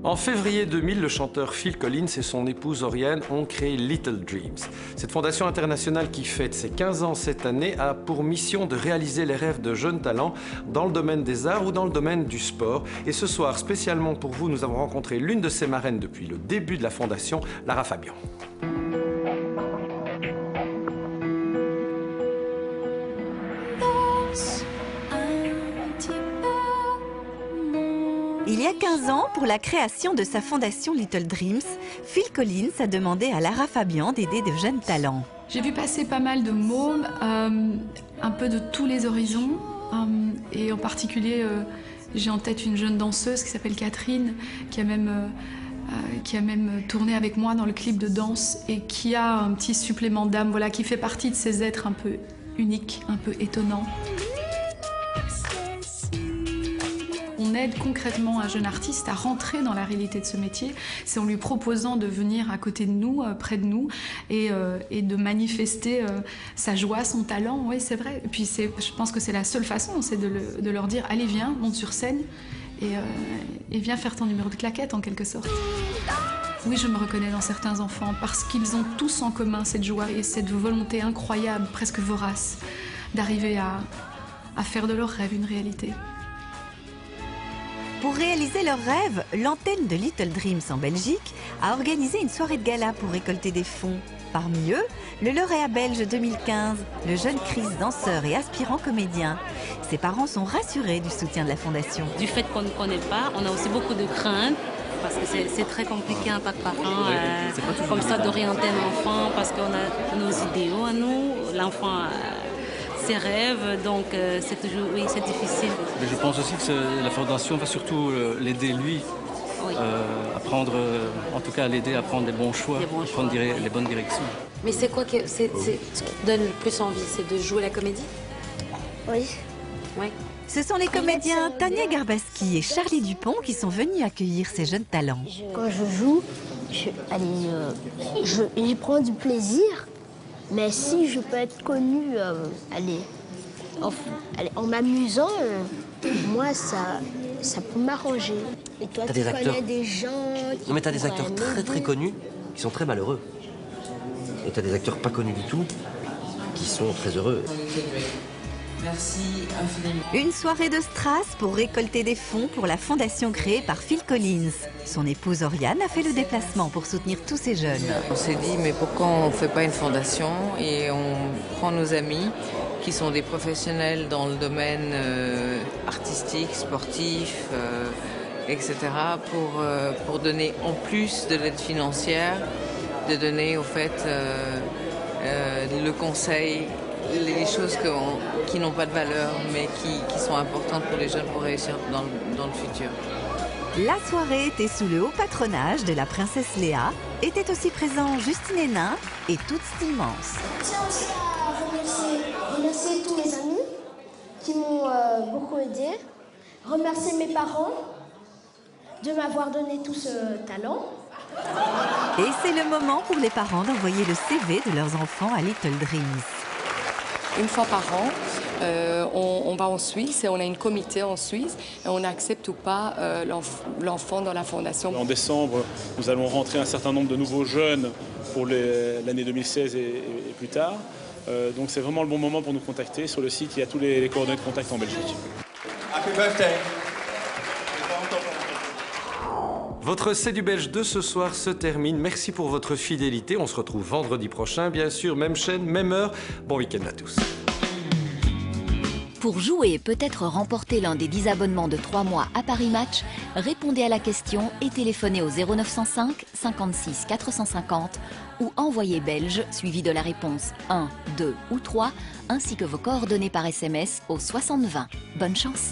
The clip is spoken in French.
En février 2000, le chanteur Phil Collins et son épouse Oriane ont créé Little Dreams. Cette fondation internationale qui fête ses 15 ans cette année a pour mission de réaliser les rêves de jeunes talents dans le domaine des arts ou dans le domaine du sport. Et ce soir, spécialement pour vous, nous avons rencontré l'une de ses marraines depuis le début de la fondation, Lara Fabian. Il y a 15 ans, pour la création de sa fondation Little Dreams, Phil Collins a demandé à Lara Fabian d'aider de jeunes talents. J'ai vu passer pas mal de mômes, un peu de tous les horizons, et en particulier, j'ai en tête une jeune danseuse qui s'appelle Catherine, qui a même tourné avec moi dans le clip de danse et qui a un petit supplément d'âme, voilà, qui fait partie de ces êtres un peu uniques, un peu étonnants. On aide concrètement un jeune artiste à rentrer dans la réalité de ce métier. C'est en lui proposant de venir à côté de nous, près de nous, et de manifester sa joie, son talent. Oui, c'est vrai. Et puis je pense que c'est la seule façon, c'est de leur dire « Allez, viens, monte sur scène et viens faire ton numéro de claquette, en quelque sorte. » Oui, je me reconnais dans certains enfants parce qu'ils ont tous en commun cette joie et cette volonté incroyable, presque vorace, d'arriver à faire de leurs rêves une réalité. Pour réaliser leurs rêves, l'antenne de Little Dreams en Belgique a organisé une soirée de gala pour récolter des fonds. Parmi eux, le lauréat belge 2015, le jeune Chris, danseur et aspirant comédien. Ses parents sont rassurés du soutien de la fondation. Du fait qu'on ne connaît pas, on a aussi beaucoup de craintes, parce que c'est très compliqué en tant que parent, comme ça d'orienter un enfant, parce qu'on a nos idéaux à nous, l'enfant ses rêves, donc c'est toujours, oui, c'est difficile. Mais je pense aussi que la fondation va surtout l'aider lui, oui, à prendre, en tout cas à l'aider à prendre les bons choix, prendre les bonnes directions. Mais c'est quoi ce qui te donne le plus envie? C'est de jouer la comédie? Oui. Oui. Ce sont les comédiens Tania Garbaski et Charlie Dupont qui sont venus accueillir ces jeunes talents. Quand je joue, j'y prends du plaisir. Mais si je peux être connue en m'amusant, moi, ça peut m'arranger. Et toi, tu connais des gens qui... Non, mais t'as des acteurs très connus qui sont très malheureux. Et t'as des acteurs pas connus du tout qui sont très heureux. Merci infiniment. Une soirée de strass pour récolter des fonds pour la fondation créée par Phil Collins. Son épouse Oriane a fait le déplacement pour soutenir tous ces jeunes. On s'est dit, mais pourquoi on ne fait pas une fondation et on prend nos amis qui sont des professionnels dans le domaine artistique, sportif, etc. pour donner en plus de l'aide financière, de donner au fait le conseil, les choses qui n'ont pas de valeur, mais qui sont importantes pour les jeunes pour réussir dans le futur. La soirée était sous le haut patronage de la princesse Léa. Étaient aussi présents Justine Hénin et Toots Tillemans. Je tiens aussi à remercier tous mes amis qui m'ont beaucoup aidé. Remercier mes parents de m'avoir donné tout ce talent. Et c'est le moment pour les parents d'envoyer le CV de leurs enfants à Little Dreams. Une fois par an, on va en Suisse et on a une comité en Suisse et on accepte ou pas l'enfant dans la fondation. En décembre, nous allons rentrer un certain nombre de nouveaux jeunes pour l'année 2016 et plus tard. Donc c'est vraiment le bon moment pour nous contacter. Sur le site, il y a tous les coordonnées de contact en Belgique. Happy birthday! Votre C'est du Belge de ce soir se termine. Merci pour votre fidélité. On se retrouve vendredi prochain, bien sûr. Même chaîne, même heure. Bon week-end à tous. Pour jouer et peut-être remporter l'un des 10 abonnements de 3 mois à Paris Match, répondez à la question et téléphonez au 0905 56 450 ou envoyez belge suivi de la réponse 1, 2 ou 3 ainsi que vos coordonnées par SMS au 60 20. Bonne chance!